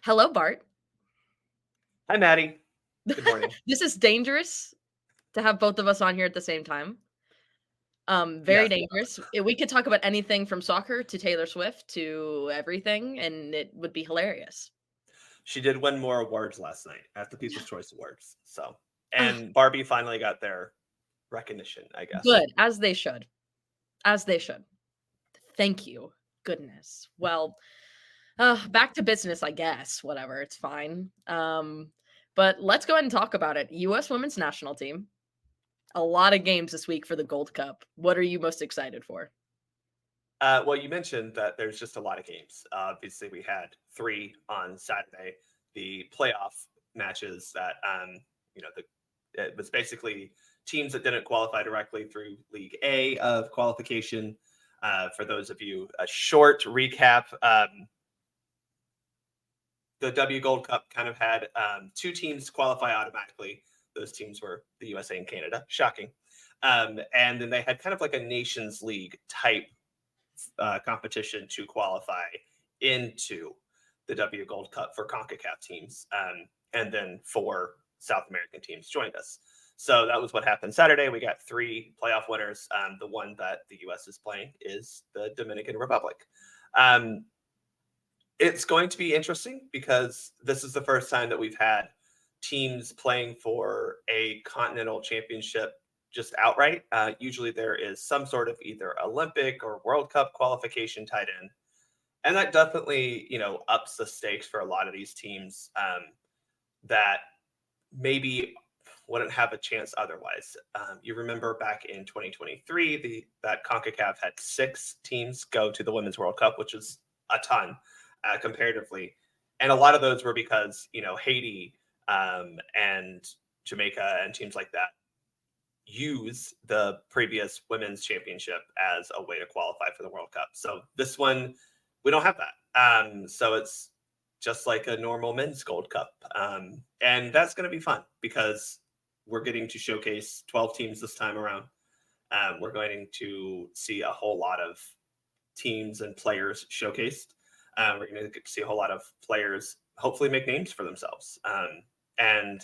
Hello, Bart. Hi, Maddie. Good morning. This is dangerous to have both of us on here at the same time. Very Yes, dangerous. We could talk about anything from soccer to Taylor Swift to everything, and it would be hilarious. she did win more awards last night at the People's Choice Awards. So, Ah, and Barbie finally got their recognition, I guess. good, as they should, as they should. Thank you. Goodness. Well, back to business, I guess. Whatever, it's fine. But let's go ahead and talk about it. U.S. Women's National Team. A lot of games this week for the Gold Cup. What are you most excited for? Well, you mentioned that there's just a lot of games. Obviously, we had three on Saturday. The playoff matches that, it was basically teams that didn't qualify directly through League A of qualification. For those of you, a short recap. The W Gold Cup kind of had two teams qualify automatically. Those teams were the USA and Canada. Shocking. And then they had kind of like a Nations League type competition to qualify into the W Gold Cup for CONCACAF teams. And then four South American teams joined us. So that was what happened Saturday. We got three playoff winners. The one that the U.S. is playing is the Dominican Republic. It's going to be interesting because this is the first time that we've had teams playing for a continental championship just outright. Usually there is some sort of either Olympic or World Cup qualification tied in. And that definitely, ups the stakes for a lot of these teams that maybe wouldn't have a chance otherwise. You remember back in 2023, that CONCACAF had six teams go to the Women's World Cup, which is a ton comparatively. And a lot of those were because, Haiti and Jamaica and teams like that use the previous women's championship as a way to qualify for the World Cup. So this one, we don't have that. So it's just like a normal men's Gold Cup. And that's going to be fun because we're getting to showcase 12 teams this time around. We're going to see a whole lot of teams and players showcased. We're going to get to see a whole lot of players hopefully make names for themselves. And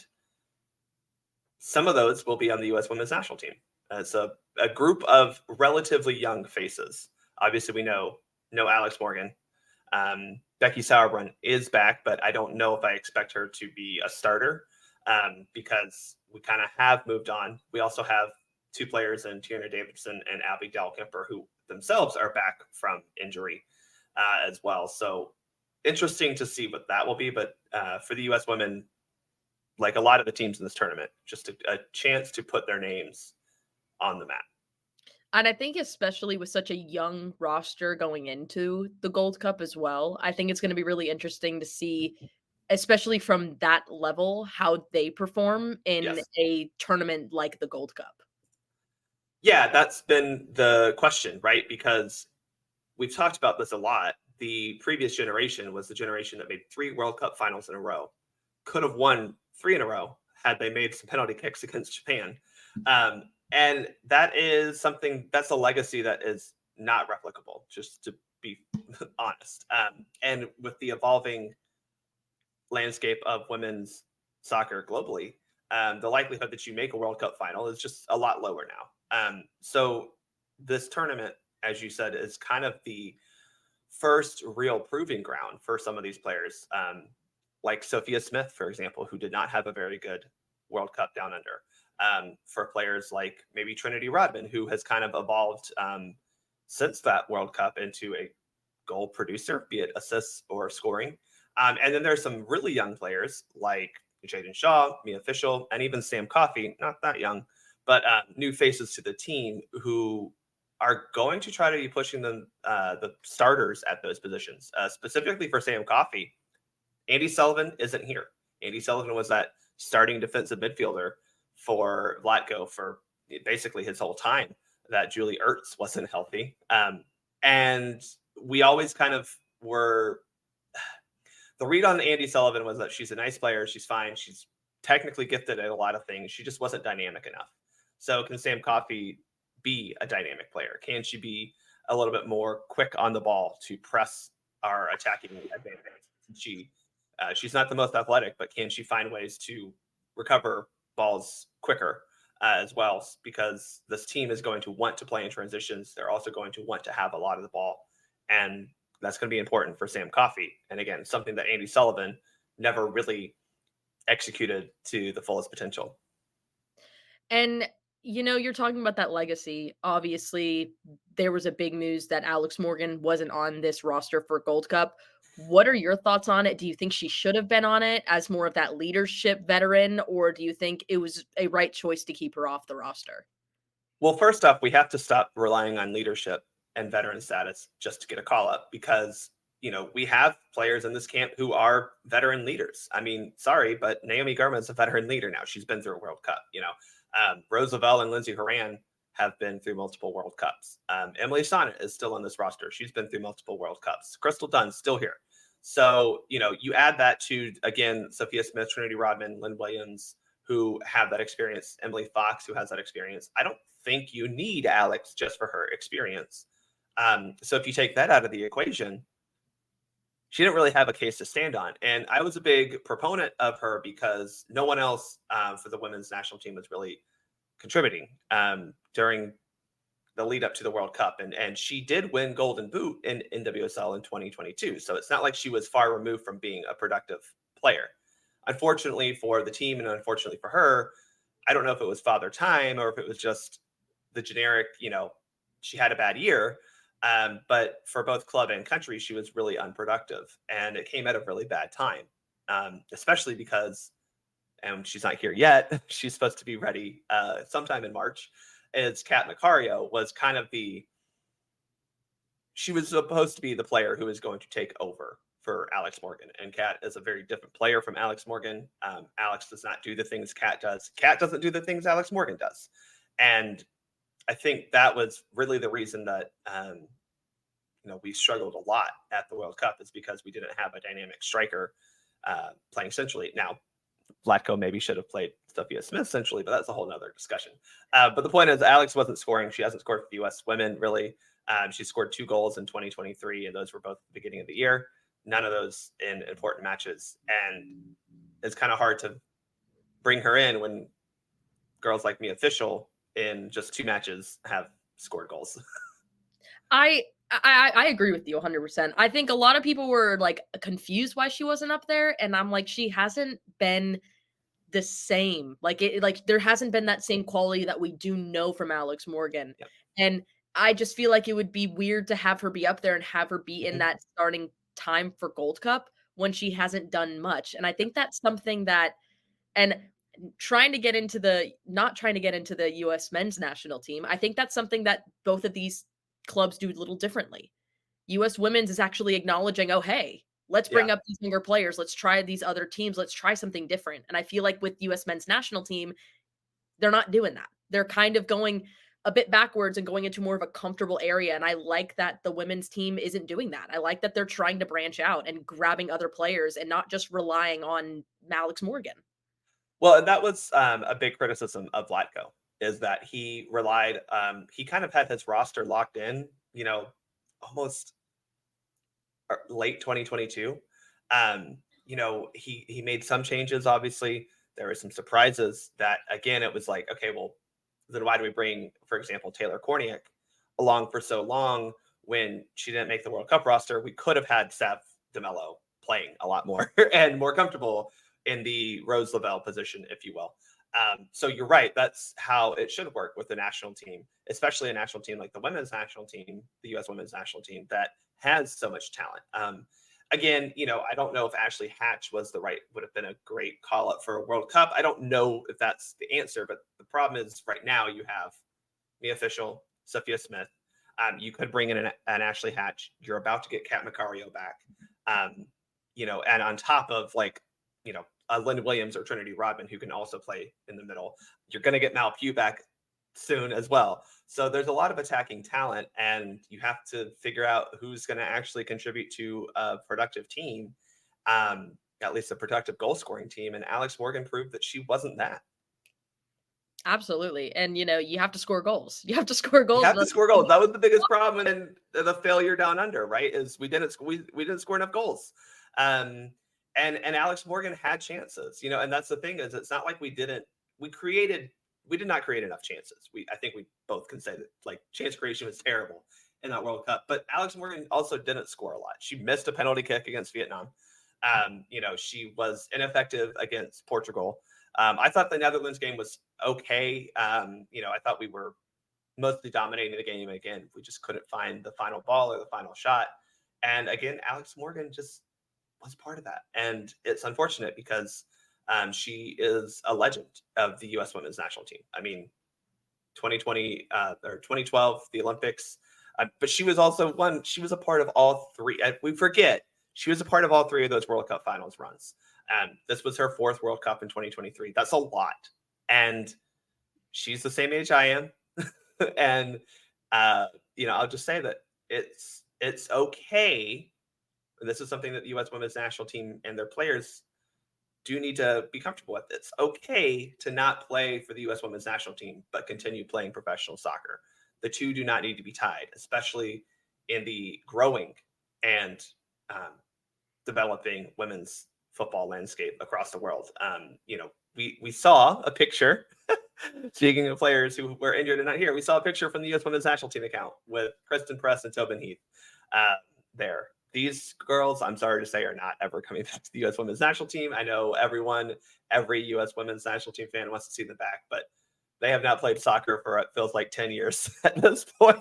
some of those will be on the U.S. Women's National Team. It's a group of relatively young faces. Obviously, we know Alex Morgan. Becky Sauerbrunn is back, but I don't know if I expect her to be a starter because we kind of have moved on. We also have two players in Tierna Davidson and Abby Dahlkemper who themselves are back from injury as well. So interesting to see what that will be. But for the U.S. women, like a lot of the teams in this tournament, just a chance to put their names on the map. And I think especially with such a young roster going into the Gold Cup as well, I think it's going to be really interesting to see, especially from that level, how they perform in Yes. a tournament like the Gold Cup. Yeah, that's been the question, right? Because we've talked about this a lot. The previous generation was the generation that made three World Cup finals in a row. Could have won three in a row had they made some penalty kicks against Japan. And that is something that's a legacy that is not replicable, just to be honest. And with the evolving landscape of women's soccer globally, the likelihood that you make a World Cup final is just a lot lower now. So this tournament, as you said, is kind of the first real proving ground for some of these players, like Sophia Smith, for example, who did not have a very good World Cup down under. For players like maybe Trinity Rodman, who has kind of evolved since that World Cup into a goal producer, be it assists or scoring. And then there's some really young players like Jaden Shaw, Mia Fishel, and even Sam Coffey, not that young, but new faces to the team who are going to try to be pushing the starters at those positions. Specifically for Sam Coffey, Andy Sullivan isn't here. Andy Sullivan was that starting defensive midfielder for Vlatko for basically his whole time that Julie Ertz wasn't healthy. And we always kind of were the read on Andy Sullivan was that she's a nice player. She's fine. She's technically gifted at a lot of things. She just wasn't dynamic enough. So can Sam Coffey be a dynamic player? Can she be a little bit more quick on the ball to press our attacking advantage? She She's not the most athletic, but can she find ways to recover balls quicker as well? Because this team is going to want to play in transitions. They're also going to want to have a lot of the ball. And that's going to be important for Sam Coffey. And again, something that Andy Sullivan never really executed to the fullest potential. And, you're talking about that legacy. Obviously, there was a big news that Alex Morgan wasn't on this roster for Gold Cup. What are your thoughts on it? Do you think she should have been on it as more of that leadership veteran, or do you think it was a right choice to keep her off the roster? Well, first off, we have to stop relying on leadership and veteran status just to get a call up because, we have players in this camp who are veteran leaders. I mean, sorry, but Naomi Gurma is a veteran leader now. She's been through a World Cup, Rose Lavelle and Lindsay Horan have been through multiple World Cups. Emily Sonnet is still on this roster. She's been through multiple World Cups. Crystal Dunn's still here. So, you add that to, again, Sophia Smith, Trinity Rodman, Lynn Williams, who have that experience, Emily Fox, who has that experience. I don't think you need Alex just for her experience. So if you take that out of the equation, she didn't really have a case to stand on. And I was a big proponent of her because no one else for the women's national team was really contributing during the lead up to the World Cup. And she did win Golden Boot in NWSL in 2022. So it's not like she was far removed from being a productive player. Unfortunately for the team and unfortunately for her, I don't know if it was father time or if it was just the generic, she had a bad year. But for both club and country, she was really unproductive. And it came at a really bad time, especially because, and she's not here yet, she's supposed to be ready sometime in March, is Kat Macario was kind of she was supposed to be the player who was going to take over for Alex Morgan. And Kat is a very different player from Alex Morgan. Alex does not do the things Kat does. Kat doesn't do the things Alex Morgan does. And I think that was really the reason that, we struggled a lot at the World Cup is because we didn't have a dynamic striker playing centrally. Now, Vlatko maybe should have played Sophia Smith centrally, but that's a whole nother discussion. But the point is, Alex wasn't scoring. She hasn't scored for the U.S. women, really. She scored 2 goals in 2023, and those were both at the beginning of the year. None of those in important matches. And it's kind of hard to bring her in when girls like Mia Fischel in just 2 matches have scored goals. I agree with you 100%. I think a lot of people were like confused why she wasn't up there, and I'm like, she hasn't been the same. Like there hasn't been that same quality that we do know from Alex Morgan. Yep. And I just feel like it would be weird to have her be up there and have her be in that starting time for Gold Cup when she hasn't done much. And I think that's something that, and not trying to get into the US men's national team, I think that's something that both of these clubs do a little differently. US women's is actually acknowledging, oh, hey, let's bring up these younger players. Let's try these other teams. Let's try something different. And I feel like with US men's national team, they're not doing that. They're kind of going a bit backwards and going into more of a comfortable area. And I like that the women's team isn't doing that. I like that they're trying to branch out and grabbing other players and not just relying on Alex Morgan. Well, and that was a big criticism of Vlatko is that he relied, he kind of had his roster locked in, almost late 2022. He made some changes, obviously. There were some surprises that, again, it was like, okay, well, then why do we bring, for example, Taylor Korniak along for so long when she didn't make the World Cup roster? We could have had Sav DeMello playing a lot more and more comfortable in the Rose Lavelle position, if you will. So you're right. That's how it should work with the national team, especially a national team like the women's national team, the U.S. women's national team that has so much talent. Again, I don't know if Ashley Hatch would have been a great call up for a World Cup. I don't know if that's the answer, but the problem is right now you have Mia Fischel, Sophia Smith. You could bring in an Ashley Hatch. You're about to get Kat Macario back. And on top of Lynn Williams or Trinity Rodman, who can also play in the middle. You're going to get Mal Pugh back soon as well. So there's a lot of attacking talent, and you have to figure out who's going to actually contribute to a productive team, at least a productive goal-scoring team. And Alex Morgan proved that she wasn't that. Absolutely. And, you have to score goals. You have to score goals. You have to score goals. That was the biggest problem and the failure down under, right? Is we didn't score enough goals. and Alex Morgan had chances, and that's the thing is it's not like we did not create enough chances. I think we both can say that like chance creation was terrible in that World Cup, but Alex Morgan also didn't score a lot. She missed a penalty kick against Vietnam. She was ineffective against Portugal. I thought the Netherlands game was okay. I thought we were mostly dominating the game. Again, we just couldn't find the final ball or the final shot. And again, Alex Morgan just was part of that. And it's unfortunate because she is a legend of the U.S. women's national team. I mean, 2020 or 2012, the Olympics. But she was also she was a part of all three. We forget she was a part of all three of those World Cup finals runs. This was her 4th World Cup in 2023. That's a lot. And she's the same age I am. And, I'll just say that it's okay. And this is something that the U.S. women's national team and their players do need to be comfortable with. It's okay to not play for the U.S. women's national team, but continue playing professional soccer. The two do not need to be tied, especially in the growing and developing women's football landscape across the world. We saw a picture. Speaking of players who were injured and not here, we saw a picture from the U.S. women's national team account with Kristen Press and Tobin Heath there. These girls, I'm sorry to say, are not ever coming back to the U.S. women's national team. I know every U.S. women's national team fan wants to see them back, but they have not played soccer for it feels like 10 years at this point.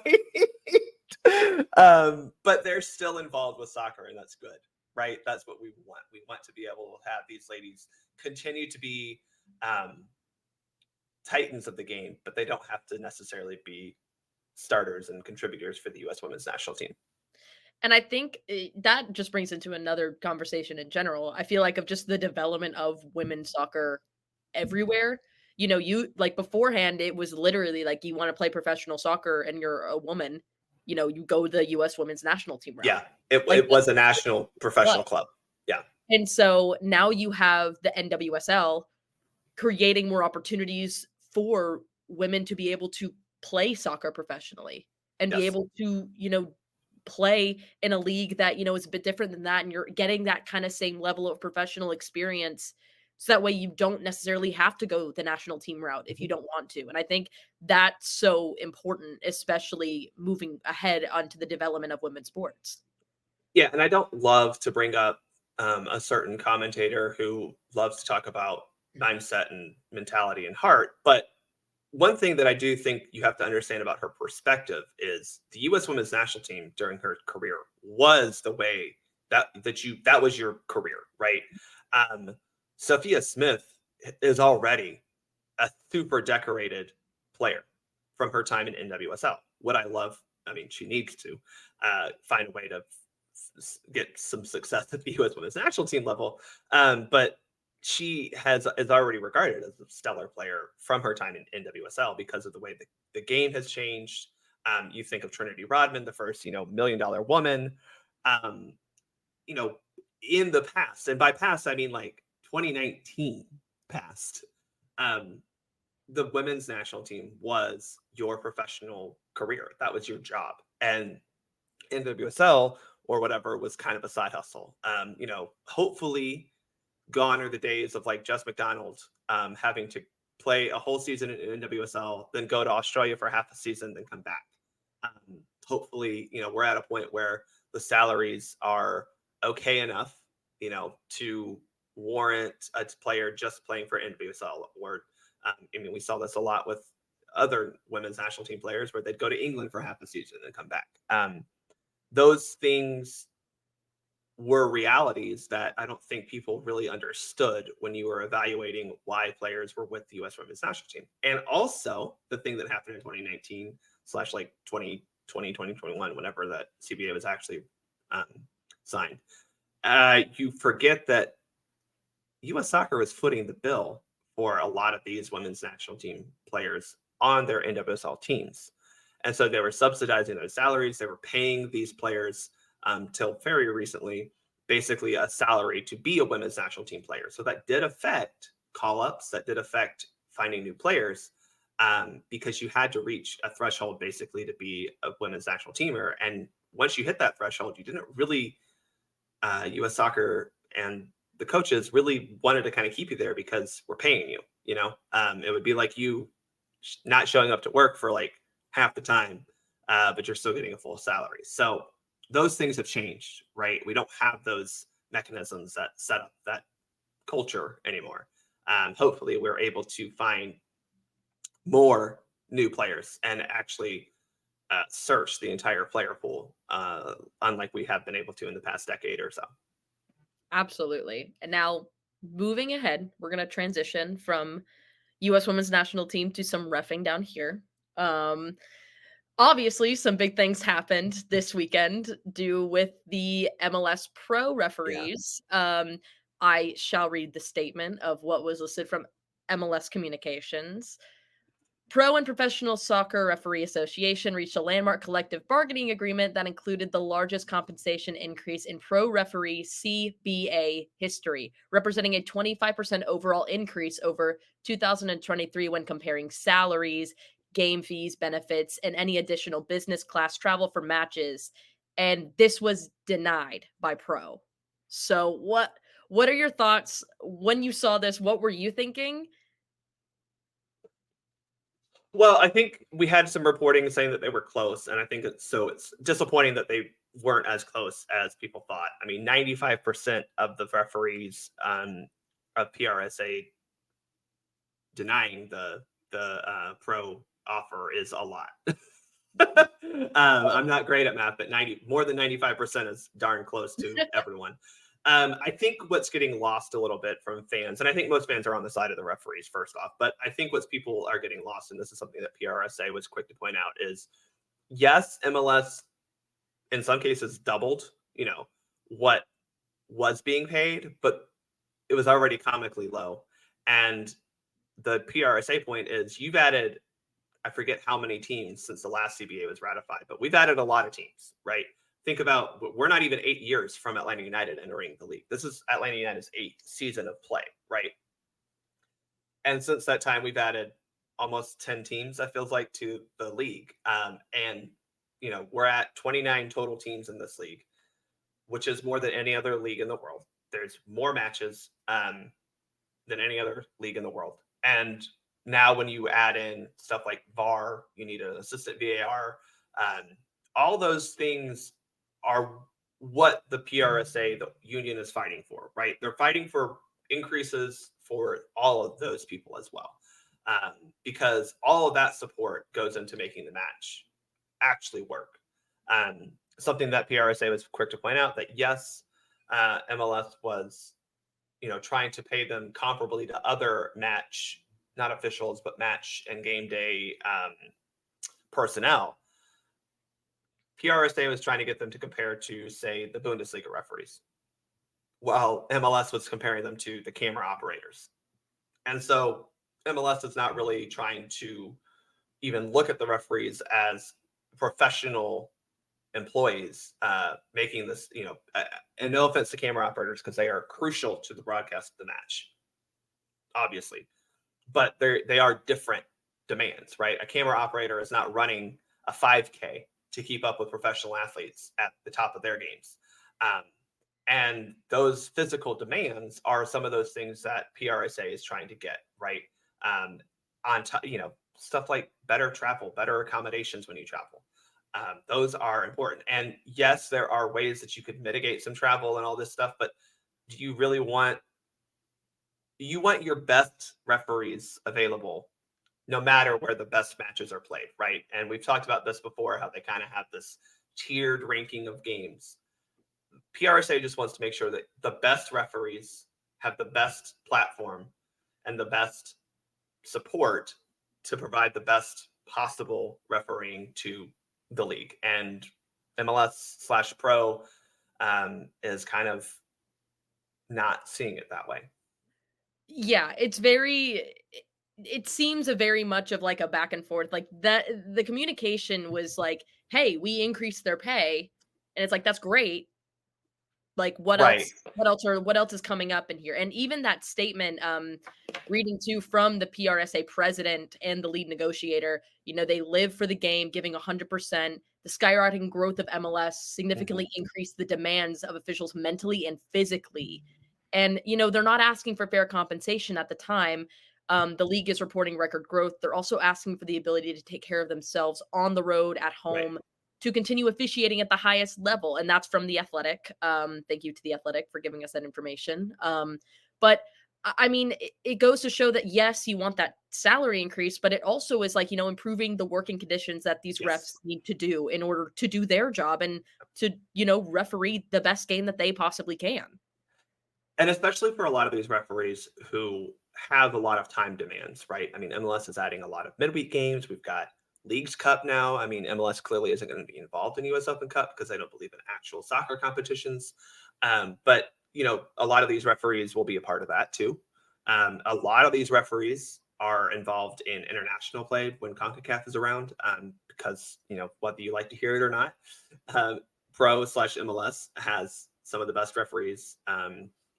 But they're still involved with soccer, and that's good, right? That's what we want. We want to be able to have these ladies continue to be titans of the game, but they don't have to necessarily be starters and contributors for the U.S. women's national team. And I think that just brings into another conversation in general. I feel like of just the development of women's soccer everywhere. You like beforehand, it was literally like you want to play professional soccer and you're a woman, you go the US women's national team route. Yeah, it was a national professional club. Yeah. And so now you have the NWSL creating more opportunities for women to be able to play soccer professionally and be able to, play in a league that, is a bit different than that. And you're getting that kind of same level of professional experience. So that way you don't necessarily have to go the national team route if you don't want to. And I think that's so important, especially moving ahead onto the development of women's sports. Yeah. And I don't love to bring up a certain commentator who loves to talk about mindset and mentality and heart. But one thing that I do think you have to understand about her perspective is the U.S. women's national team during her career was the way that was your career, right? Sophia Smith is already a super decorated player from her time in NWSL. What I love, she needs to find a way to get some success at the U.S. women's national team level. But she is already regarded as a stellar player from her time in NWSL because of the way the game has changed. You think of Trinity Rodman, the first, $1 million woman, in the past, and by past, I mean like 2019 past, the women's national team was your professional career. That was your job. And NWSL or whatever was kind of a side hustle. Hopefully gone are the days of like Jess McDonald having to play a whole season in NWSL, then go to Australia for half a season, then come back. Hopefully, we're at a point where the salaries are okay enough, to warrant a player just playing for NWSL. Or, we saw this a lot with other women's national team players where they'd go to England for half a season and come back. Those things were realities that I don't think people really understood when you were evaluating why players were with the U.S. women's national team. And also the thing that happened in 2019 / like 2020, 2021, whenever that CBA was actually signed, you forget that U.S. soccer was footing the bill for a lot of these women's national team players on their NWSL teams. And so they were subsidizing their salaries. They were paying these players till very recently, basically a salary to be a women's national team player. So that did affect call-ups, that did affect finding new players, because you had to reach a threshold basically to be a women's national teamer. And once you hit that threshold, you didn't really, U.S. soccer and the coaches really wanted to kind of keep you there because we're paying you. It would be like you not showing up to work for like half the time, but you're still getting a full salary. So those things have changed, right? We don't have those mechanisms that set up that culture anymore. Hopefully, we're able to find more new players and actually search the entire player pool, unlike we have been able to in the past decade or so. Absolutely. And now moving ahead, we're going to transition from US women's national team to some reffing down here. Um, Obviously, some big things happened this weekend due with the MLS Pro Yeah. referees. I shall read the statement of what was listed from MLS Communications. Pro and Professional Soccer Referee Association reached a landmark collective bargaining agreement that included the largest compensation increase in pro referee CBA history, representing a 25% overall increase over 2023 when comparing salaries, game fees, benefits, and any additional business class travel for matches. And this was denied by Pro. So what are your thoughts when you saw this? What were you thinking? Well, I think we had some reporting saying that they were close, and I think it's disappointing that they weren't as close as people thought. I mean, 95% of the referees of PRSA denying the pro offer is a lot. I'm not great at math, but more than 95% is darn close to everyone. I think what's getting lost a little bit from fans, and I think most fans are on the side of the referees first off, but I think what's people are getting lost, and this is something that PRSA was quick to point out, is yes, MLS in some cases doubled, what was being paid, but it was already comically low. And the PRSA point is you've added, I forget how many teams since the last CBA was ratified, but we've added a lot of teams, right? Think about, we're not even 8 years from Atlanta United entering the league. This is Atlanta United's 8th season of play, right? And since that time, we've added almost 10 teams, that feels like, to the league. And, we're at 29 total teams in this league, which is more than any other league in the world. There's more matches than any other league in the world. And now when you add in stuff like VAR, you need an assistant VAR. All those things are what the PRSA, the union, is fighting for, right? They're fighting for increases for all of those people as well, because all of that support goes into making the match actually work. Something that PRSA was quick to point out that yes, MLS was, trying to pay them comparably to other match, not officials, but match and game day personnel. PRSA was trying to get them to compare to, say, the Bundesliga referees, while MLS was comparing them to the camera operators. And so MLS is not really trying to even look at the referees as professional employees making this, and no offense to camera operators, because they are crucial to the broadcast of the match, obviously, but they are different demands, right? A camera operator is not running a 5K to keep up with professional athletes at the top of their games. And those physical demands are some of those things that PRSA is trying to get, right? On top, stuff like better travel, better accommodations when you travel. Those are important. And yes, there are ways that you could mitigate some travel and all this stuff, but do you really want your best referees available no matter where the best matches are played, right? And we've talked about this before, how they kind of have this tiered ranking of games. PRSA just wants to make sure that the best referees have the best platform and the best support to provide the best possible refereeing to the league. And MLS/Pro is kind of not seeing it that way. Yeah, it seems a very much of like a back and forth. Like that the communication was like, "Hey, we increased their pay." And it's like, "That's great. Like what Right. else what else is coming up in here?" And even that statement reading too from the PRSA president and the lead negotiator, they live for the game, giving 100%. The skyrocketing growth of MLS Mhm. significantly increased the demands of officials mentally and physically. And, they're not asking for fair compensation at the time. The league is reporting record growth. They're also asking for the ability to take care of themselves on the road, at Right. home, to continue officiating at the highest level. And that's from The Athletic. Thank you to The Athletic for giving us that information. But I mean, it goes to show that yes, you want that salary increase, but it also is like, improving the working conditions that these Yes. refs need to do in order to do their job and to, referee the best game that they possibly can. And especially for a lot of these referees who have a lot of time demands, right? I mean, MLS is adding a lot of midweek games. We've got Leagues Cup now. I mean, MLS clearly isn't going to be involved in US Open Cup because they don't believe in actual soccer competitions. But, a lot of these referees will be a part of that too. A lot of these referees are involved in international play when CONCACAF is around because, whether you like to hear it or not, Pro/MLS has some of the best referees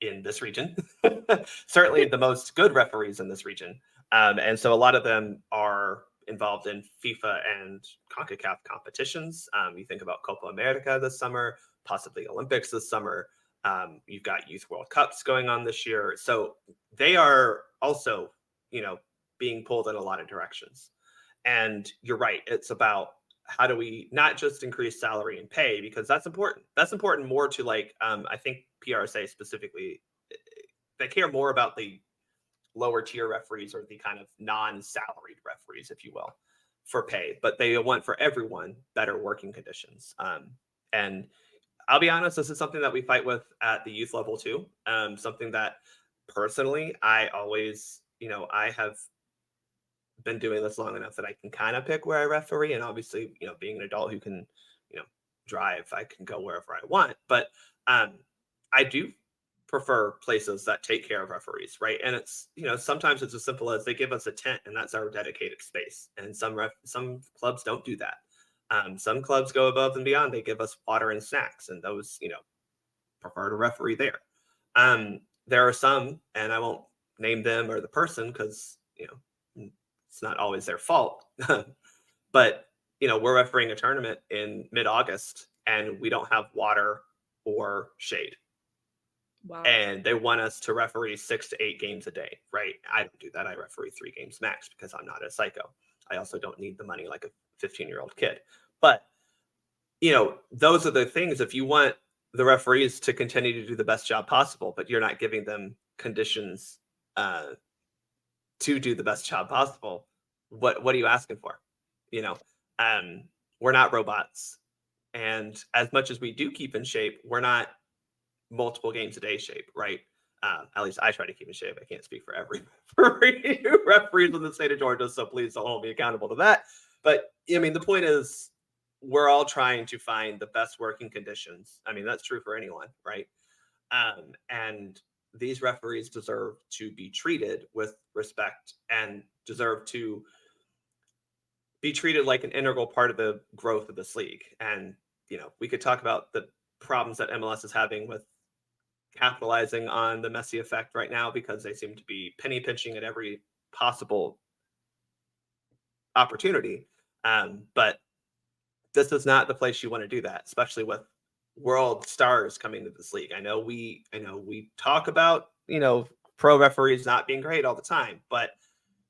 in this region, certainly the most good referees in this region. And so a lot of them are involved in FIFA and CONCACAF competitions. You think about Copa America this summer, possibly Olympics this summer. You've got Youth World Cups going on this year. So they are also, being pulled in a lot of directions. And you're right. It's about how do we not just increase salary and pay, because that's important. That's important more to I think PRSA specifically, they care more about the lower tier referees or the kind of non-salaried referees, if you will, for pay, but they want for everyone better working conditions. And I'll be honest, this is something that we fight with at the youth level too. Something that personally, I always, I have been doing this long enough that I can kind of pick where I referee. And obviously, being an adult who can, drive, I can go wherever I want. But I do prefer places that take care of referees, right? And it's, sometimes it's as simple as they give us a tent and that's our dedicated space. And some clubs don't do that. Some clubs go above and beyond. They give us water and snacks, and those, prefer to referee there. There are some, and I won't name them or the person because, it's not always their fault. But, we're refereeing a tournament in mid-August and we don't have water or shade. Wow. And they want us to referee 6 to 8 games a day, right? I don't do that. I referee 3 games max because I'm not a psycho. I also don't need the money like a 15-year-old kid. But, those are the things. If you want the referees to continue to do the best job possible, but you're not giving them conditions to do the best job possible, what are you asking for? We're not robots. And as much as we do keep in shape, we're not multiple games a day shape, right? At least I try to keep in shape. I can't speak for every referees in the state of Georgia, so please don't hold me accountable to that. But I mean, the point is, we're all trying to find the best working conditions. I mean, that's true for anyone, right? And these referees deserve to be treated with respect and deserve to be treated like an integral part of the growth of this league. And, we could talk about the problems that MLS is having with capitalizing on the Messi effect right now because they seem to be penny pinching at every possible opportunity. But this is not the place you want to do that, especially with world stars coming to this league. I know we talk about, pro referees not being great all the time, but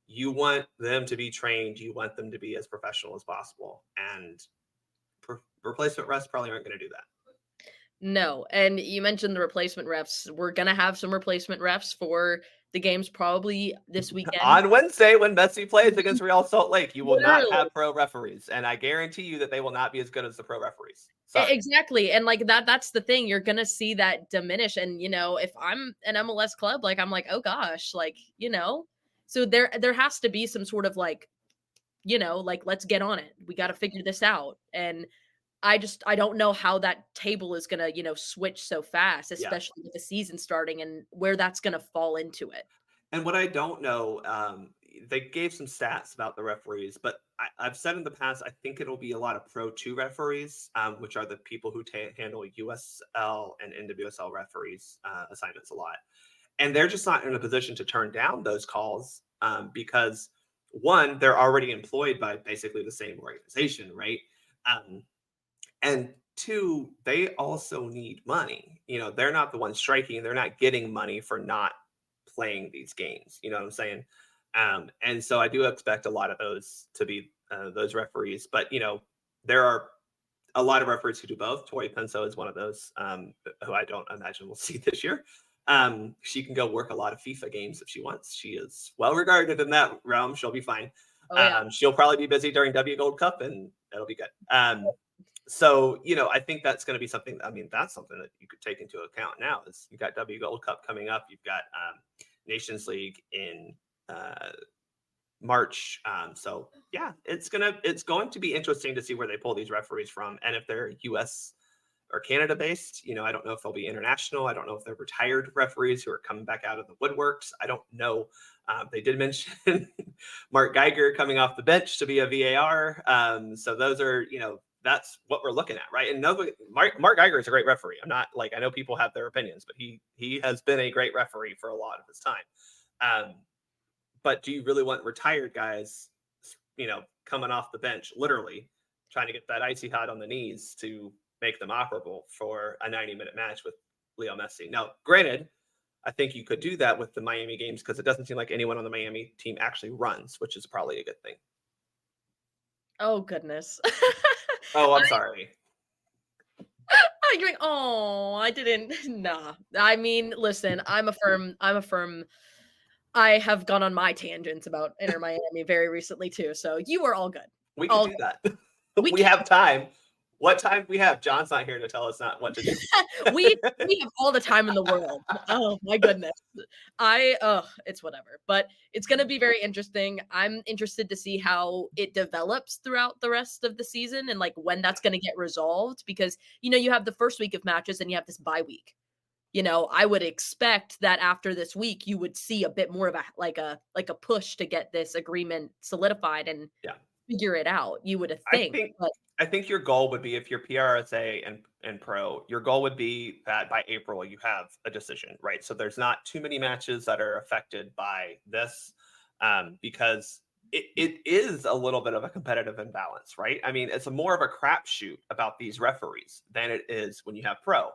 you want them to be trained. You want them to be as professional as possible. And replacement refs probably aren't going to do that. No, and you mentioned the replacement refs. We're gonna have some replacement refs for the games probably this weekend. On Wednesday, when Messi plays against Real Salt Lake, you will not Literally. have pro referees, and I guarantee you that they will not be as good as the pro referees. Sorry. Exactly, and, like, that's the thing, you're gonna see that diminish, and, if I'm an MLS club, like, I'm like, "Oh gosh," like, so there has to be some sort of, like, like, "Let's get on it. We gotta figure this out," and I don't know how that table is gonna, switch so fast, Yeah. especially with the season starting and where that's gonna fall into it. And what I don't know, they gave some stats about the referees, but I've said in the past, I think it'll be a lot of Pro 2 referees, which are the people who handle USL and NWSL referees assignments a lot. And they're just not in a position to turn down those calls because, one, they're already employed by basically the same organization, right? And two, they also need money. They're not the ones striking. They're not getting money for not playing these games. You know what I'm saying? And so I do expect a lot of those to be those referees. But there are a lot of referees who do both. Tori Penso is one of those who I don't imagine we'll see this year. She can go work a lot of FIFA games if she wants. She is well regarded in that realm. She'll be fine. Oh yeah. She'll probably be busy during W Gold Cup, and it'll be good. So I think that's going to be something. I mean, that's something that you could take into account now. Is you've got W Gold Cup coming up. You've got Nations League in March. So yeah, it's going to be interesting to see where they pull these referees from, and if they're U.S. or Canada based. I don't know if they'll be international. I don't know if they're retired referees who are coming back out of the woodworks. I don't know. They did mention Mark Geiger coming off the bench to be a VAR. So those are, that's what we're looking at, right? And Mark Geiger is a great referee. I'm not I know people have their opinions, but he has been a great referee for a lot of his time. But do you really want retired guys, coming off the bench, literally trying to get that icy hot on the knees to make them operable for a 90-minute match with Leo Messi? Now, granted, I think you could do that with the Miami games because it doesn't seem like anyone on the Miami team actually runs, which is probably a good thing. Oh goodness. Oh, I'm sorry. I'm going, oh, I didn't. Nah. I mean, listen, I'm a firm. I have gone on my tangents about Inter Miami very recently too. So you are all good. We could All do good. that. We We have time. What time we have? John's not here to tell us not what to do. we have all the time in the world. Oh my goodness. It's whatever. But it's gonna be very interesting. I'm interested to see how it develops throughout the rest of the season and when that's gonna get resolved because you have the first week of matches and you have this bye week. I would expect that after this week you would see a bit more of a push to get this agreement solidified and Yeah. figure it out. You would I think. think But I think your goal would be if you're PRSA and pro, your goal would be that by April you have a decision, right? So there's not too many matches that are affected by this because it is a little bit of a competitive imbalance, right? I mean, it's more of a crapshoot about these referees than it is when you have pro.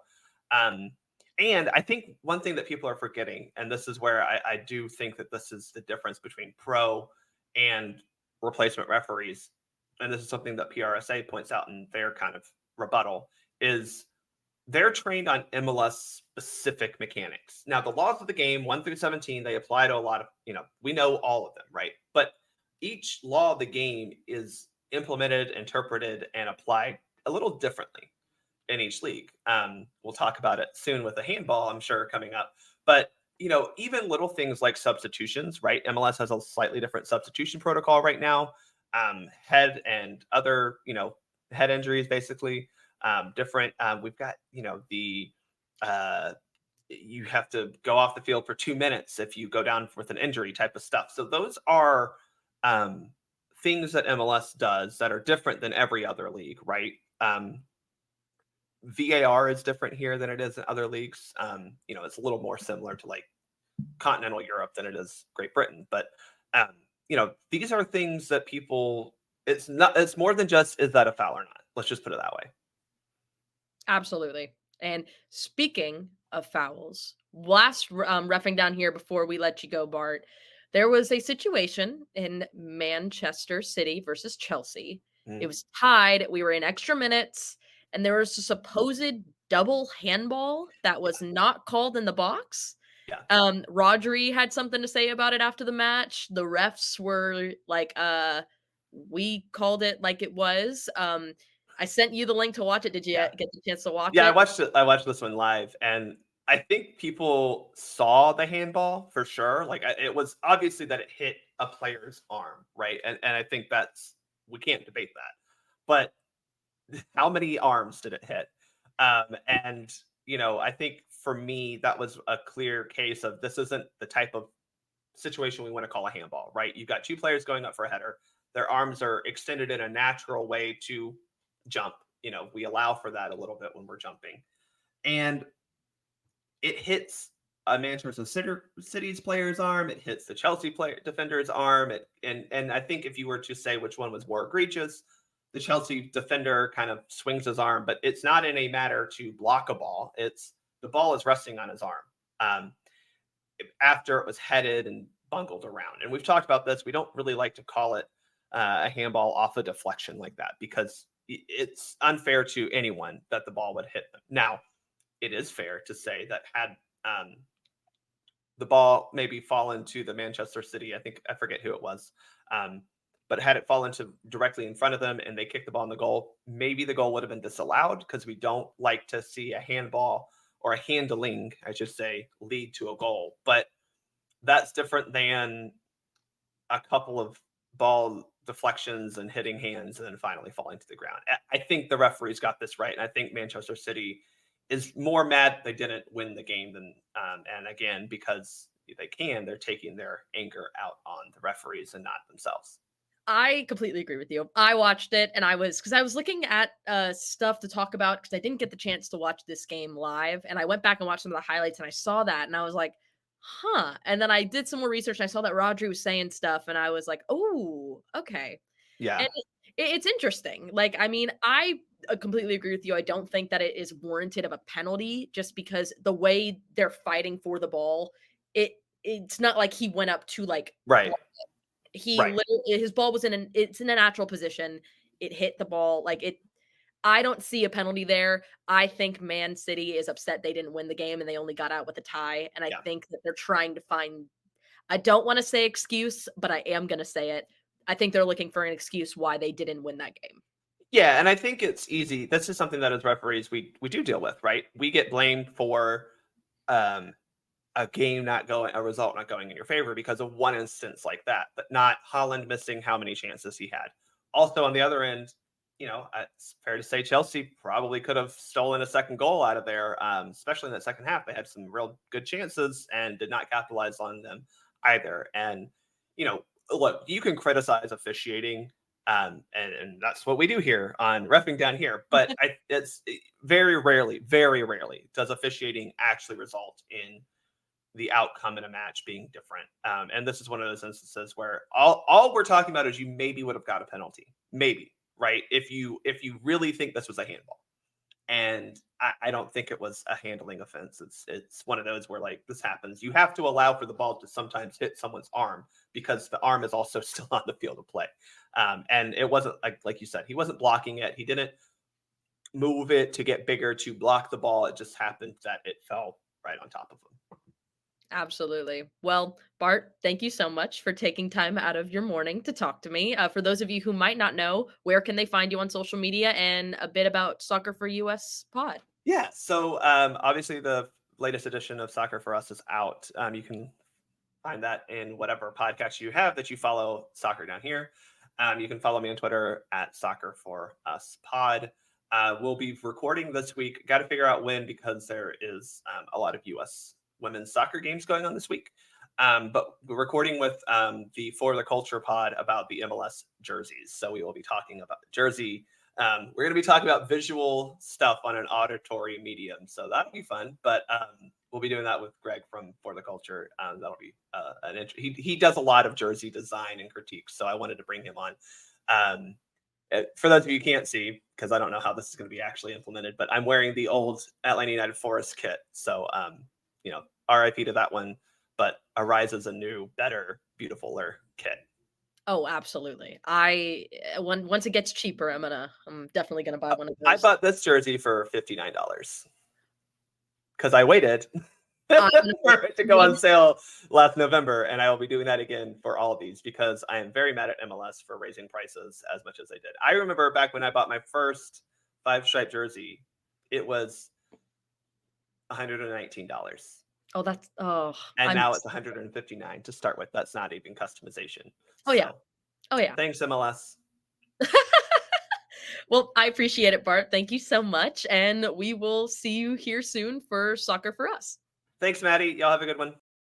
And I think one thing that people are forgetting, and this is where I do think that this is the difference between pro and replacement referees, and this is something that PRSA points out in their kind of rebuttal, is they're trained on MLS specific mechanics. Now, the laws of the game, 1 through 17, they apply to a lot of, we know all of them, right? But each law of the game is implemented, interpreted, and applied a little differently in each league. We'll talk about it soon with the handball, I'm sure, coming up. But even little things like substitutions, right? MLS has a slightly different substitution protocol right now. Head and other, head injuries, basically different. We've got, you have to go off the field for 2 minutes if you go down with an injury type of stuff. So those are things that MLS does that are different than every other league, right? VAR is different here than it is in other leagues. It's a little more similar to continental Europe than it is Great Britain. But these are things that it's more than just, is that a foul or not? Let's just put it that way. absolutely. And speaking of fouls, last reffing down here before we let you go, Bart, there was a situation in Manchester City versus Chelsea. It was tied. We were in extra minutes, and there was a supposed double handball that was not called in the box. Yeah. Rodri had something to say about it after the match. The refs were like, we called it like it was. I sent you the link to watch it. Did you get the chance to watch it? Yeah, I watched it. I watched this one live, and I think people saw the handball for sure. It was obviously that it hit a player's arm, right? And I think we can't debate that. But how many arms did it hit? And I think for me, that was a clear case of this isn't the type of situation we want to call a handball, right? You've got two players going up for a header. Their arms are extended in a natural way to jump. We allow for that a little bit when we're jumping. And it hits a Manchester City's player's arm. It hits the Chelsea defender's arm. And I think if you were to say which one was more egregious, the Chelsea defender kind of swings his arm, but it's not in a matter to block a ball. It's the ball is resting on his arm after it was headed and bungled around. And we've talked about this. We don't really like to call it a handball off a deflection like that because it's unfair to anyone that the ball would hit them. Now, it is fair to say that had the ball maybe fallen to the Manchester City, I forget who it was, but had it fallen to directly in front of them and they kicked the ball in the goal, maybe the goal would have been disallowed because we don't like to see a handball or a handling, I should say, lead to a goal. But that's different than a couple of ball deflections and hitting hands and then finally falling to the ground. I think the referees got this right. And I think Manchester City is more mad they didn't win the game than, and again, because they're taking their anger out on the referees and not themselves. I completely agree with you. I watched it and I was looking at stuff to talk about because I didn't get the chance to watch this game live. And I went back and watched some of the highlights and I saw that and I was like, huh. And then I did some more research and I saw that Rodri was saying stuff and I was like, oh, okay. Yeah. And it's interesting. Like, I mean, I completely agree with you. I don't think that it is warranted of a penalty just because the way they're fighting for the ball, it's not like he went up to like Right. he literally his ball was in a natural position. It hit the ball like it. I don't see a penalty there. I think Man City is upset they didn't win the game and they only got out with a tie. And I think that they're trying to find. I don't want to say excuse, but I am going to say it. I think they're looking for an excuse why they didn't win that game. Yeah, and I think it's easy. This is something that as referees we do deal with, right? We get blamed for a result not going in your favor because of one instance like that, but not Haaland missing how many chances he had. Also, on the other end, it's fair to say Chelsea probably could have stolen a second goal out of there, especially in that second half. They had some real good chances and did not capitalize on them either. And, look, you can criticize officiating, and that's what we do here on Reffing Down Here. But it's very rarely does officiating actually result in the outcome in a match being different. And this is one of those instances where all we're talking about is you maybe would have got a penalty. Maybe, right? If you really think this was a handball. And I don't think it was a handling offense. It's one of those where like this happens. You have to allow for the ball to sometimes hit someone's arm because the arm is also still on the field of play. And it wasn't like you said, he wasn't blocking it. He didn't move it to get bigger to block the ball. It just happened that it fell right on top of him. Absolutely. Well, Bart, thank you so much for taking time out of your morning to talk to me. For those of you who might not know, where can they find you on social media and a bit about Soccer for US pod? Yeah. So obviously the latest edition of Soccer for Us is out. You can find that in whatever podcast you have that you follow Soccer Down Here. You can follow me on Twitter at Soccer for Us pod. We'll be recording this week. Got to figure out when because there is a lot of US women's soccer games going on this week. But we're recording with the For the Culture pod about the MLS jerseys. So we will be talking about the jersey. We're going to be talking about visual stuff on an auditory medium. So that'll be fun. But we'll be doing that with Greg from For the Culture. That'll be he does a lot of jersey design and critiques. So I wanted to bring him on. For those of you who can't see, because I don't know how this is going to be actually implemented, but I'm wearing the old Atlanta United Forest kit. So, RIP to that one, but arises a new, better, beautifuler kit. Oh, absolutely. Once it gets cheaper, I'm definitely gonna buy one of those. I bought this jersey for $59 because I waited for it to go on sale last November, and I will be doing that again for all of these because I am very mad at MLS for raising prices as much as they did. I remember back when I bought my first 5-stripe jersey, it was $119. And now it's $159 to start with. That's not even customization. Oh yeah. Thanks, MLS. Well, I appreciate it, Bart. Thank you so much, and we will see you here soon for Soccer for Us. Thanks, Maddie. Y'all have a good one.